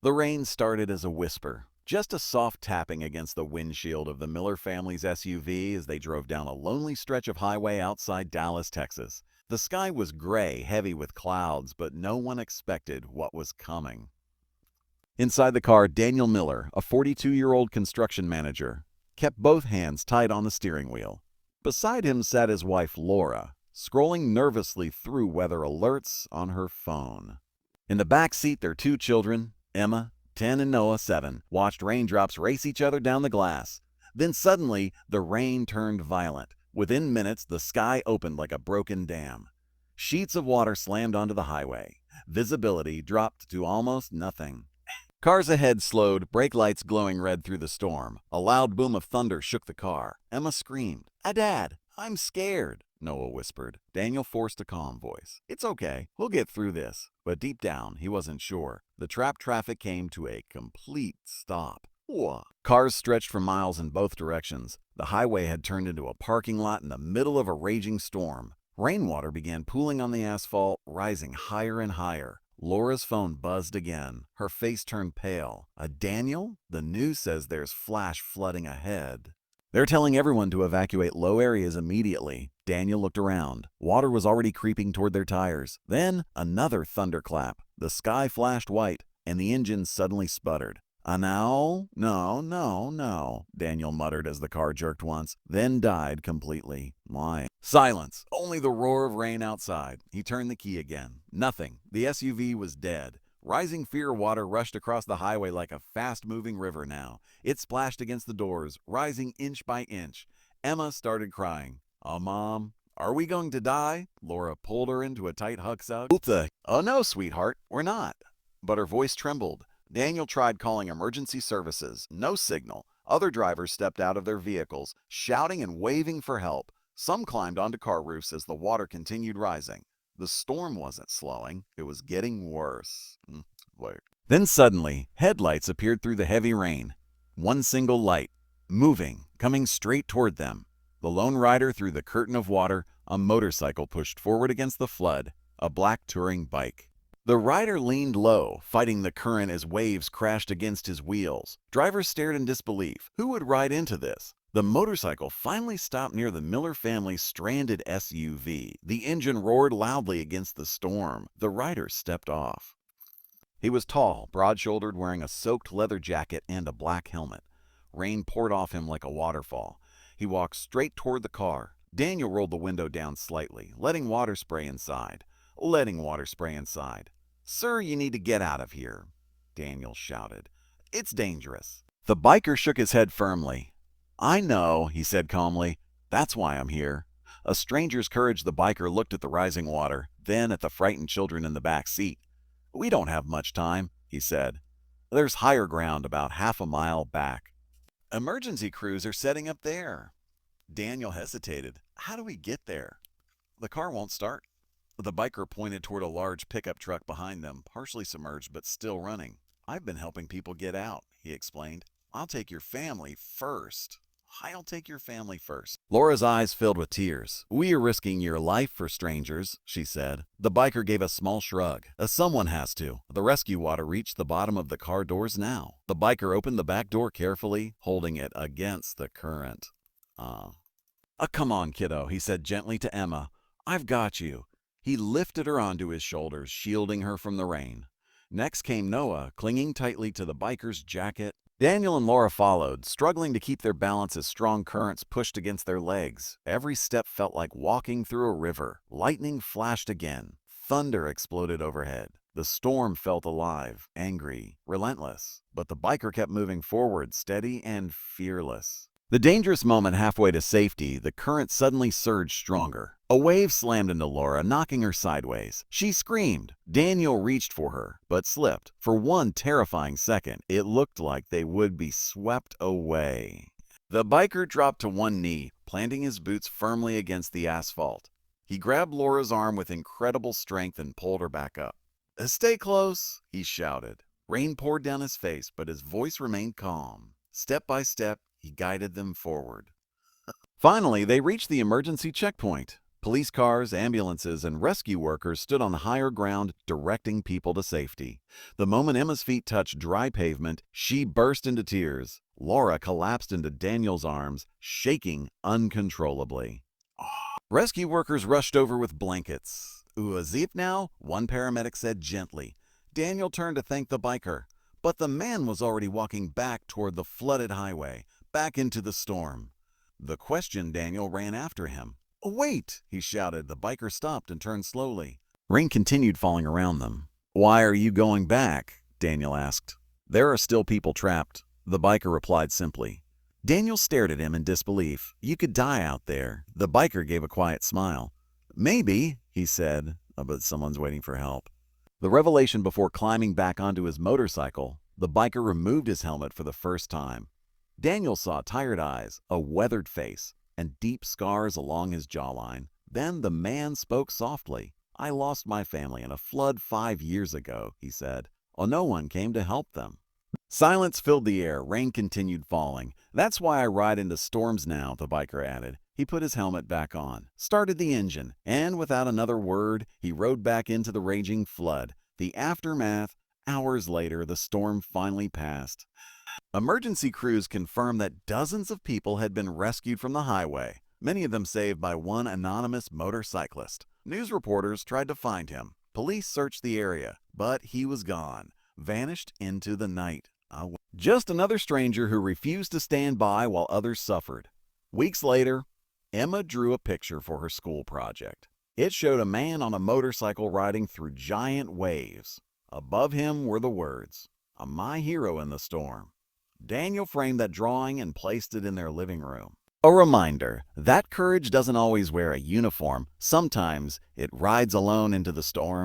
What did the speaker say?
The rain started as a whisper, just a soft tapping against the windshield of the Miller family's SUV as they drove down a lonely stretch of highway outside Dallas, Texas. The sky was gray, heavy with clouds, but no one expected what was coming. Inside the car, Daniel Miller, a 42-year-old construction manager, kept both hands tight on the steering wheel. Beside him sat his wife, Laura, scrolling nervously through weather alerts on her phone. In the back seat, their two children, Emma, 10, and Noah, 7, watched raindrops race each other down the glass. Then suddenly, the rain turned violent. Within minutes, the sky opened like a broken dam. Sheets of water slammed onto the highway. Visibility dropped to almost nothing. Cars ahead slowed, brake lights glowing red through the storm. A loud boom of thunder shook the car. Emma screamed, "Dad, I'm scared," Noah whispered. Daniel forced a calm voice. "It's okay, we'll get through this." But deep down, he wasn't sure. The trapped traffic came to a complete stop. Whoa. Cars stretched for miles in both directions. The highway had turned into a parking lot in the middle of a raging storm. Rainwater began pooling on the asphalt, rising higher and higher. Laura's phone buzzed again. Her face turned pale. Daniel? The news says there's flash flooding ahead. They're telling everyone to evacuate low areas immediately. Daniel looked around. Water was already creeping toward their tires. Then, another thunderclap. The sky flashed white, and the engine suddenly sputtered. No, Daniel muttered as the car jerked once, then died completely. Why? Silence. Only the roar of rain outside. He turned the key again. Nothing. The SUV was dead. Rising fear water rushed across the highway like a fast-moving river now. It splashed against the doors, rising inch by inch. Emma started crying. "Oh, Mom, are we going to die?" Laura pulled her into a tight hug. "Oh no, sweetheart, we're not." But her voice trembled. Daniel tried calling emergency services. No signal. Other drivers stepped out of their vehicles, shouting and waving for help. Some climbed onto car roofs as the water continued rising. The storm wasn't slowing. It was getting worse. Then suddenly, headlights appeared through the heavy rain. One single light, moving, coming straight toward them. The lone rider through the curtain of water, a motorcycle pushed forward against the flood, a black touring bike. The rider leaned low, fighting the current as waves crashed against his wheels. Drivers stared in disbelief. Who would ride into this? The motorcycle finally stopped near the Miller family's stranded SUV. The engine roared loudly against the storm. The rider stepped off. He was tall, broad-shouldered, wearing a soaked leather jacket and a black helmet. Rain poured off him like a waterfall. He walked straight toward the car. Daniel rolled the window down slightly, letting water spray inside. "Sir, you need to get out of here," Daniel shouted. "It's dangerous." The biker shook his head firmly. "I know," he said calmly. "That's why I'm here." A stranger's courage, the biker looked at the rising water, then at the frightened children in the back seat. "We don't have much time," he said. "There's higher ground about half a mile back. Emergency crews are setting up there." Daniel hesitated. "How do we get there?" "The car won't start." The biker pointed toward a large pickup truck behind them, partially submerged but still running. "I've been helping people get out," he explained. I'll take your family first." Laura's eyes filled with tears. "We are risking your life for strangers," she said. The biker gave a small shrug. Someone has to." The rescue water reached the bottom of the car doors now. The biker opened the back door carefully, holding it against the current. Come on, kiddo," he said gently to Emma. "I've got you." He lifted her onto his shoulders, shielding her from the rain. Next came Noah, clinging tightly to the biker's jacket. Daniel and Laura followed, struggling to keep their balance as strong currents pushed against their legs. Every step felt like walking through a river. Lightning flashed again. Thunder exploded overhead. The storm felt alive, angry, relentless. But the biker kept moving forward, steady and fearless. The dangerous moment halfway to safety, the current suddenly surged stronger. A wave slammed into Laura, knocking her sideways. She screamed. Daniel reached for her, but slipped. For one terrifying second, it looked like they would be swept away. The biker dropped to one knee, planting his boots firmly against the asphalt. He grabbed Laura's arm with incredible strength and pulled her back up. "Stay close," he shouted. Rain poured down his face, but his voice remained calm. Step by step, he guided them forward. Finally, they reached the emergency checkpoint. Police cars, ambulances, and rescue workers stood on higher ground, directing people to safety. The moment Emma's feet touched dry pavement, she burst into tears. Laura collapsed into Daniel's arms, shaking uncontrollably. Rescue workers rushed over with blankets. "Asleep now?" one paramedic said gently. Daniel turned to thank the biker, but the man was already walking back toward the flooded highway, back into the storm. The questioned Daniel ran after him. "Wait!" he shouted. The biker stopped and turned slowly. Rain continued falling around them. "Why are you going back?" Daniel asked. "There are still people trapped," the biker replied simply. Daniel stared at him in disbelief. "You could die out there." The biker gave a quiet smile. "Maybe," he said, "but someone's waiting for help." The revelation before climbing back onto his motorcycle, the biker removed his helmet for the first time. Daniel saw tired eyes, a weathered face, and deep scars along his jawline. Then the man spoke softly. "I lost my family in a flood 5 years ago," he said. "No one came to help them." Silence filled the air. Rain continued falling. "That's why I ride into storms now," the biker added. He put his helmet back on, started the engine, and without another word, he rode back into the raging flood. The aftermath: hours later, the storm finally passed. Emergency crews confirmed that dozens of people had been rescued from the highway, many of them saved by one anonymous motorcyclist. News reporters tried to find him. Police searched the area, but he was gone, vanished into the night. Just another stranger who refused to stand by while others suffered. Weeks later, Emma drew a picture for her school project. It showed a man on a motorcycle riding through giant waves. Above him were the words, "My hero in the storm." Daniel framed that drawing and placed it in their living room. A reminder that courage doesn't always wear a uniform. Sometimes it rides alone into the storm.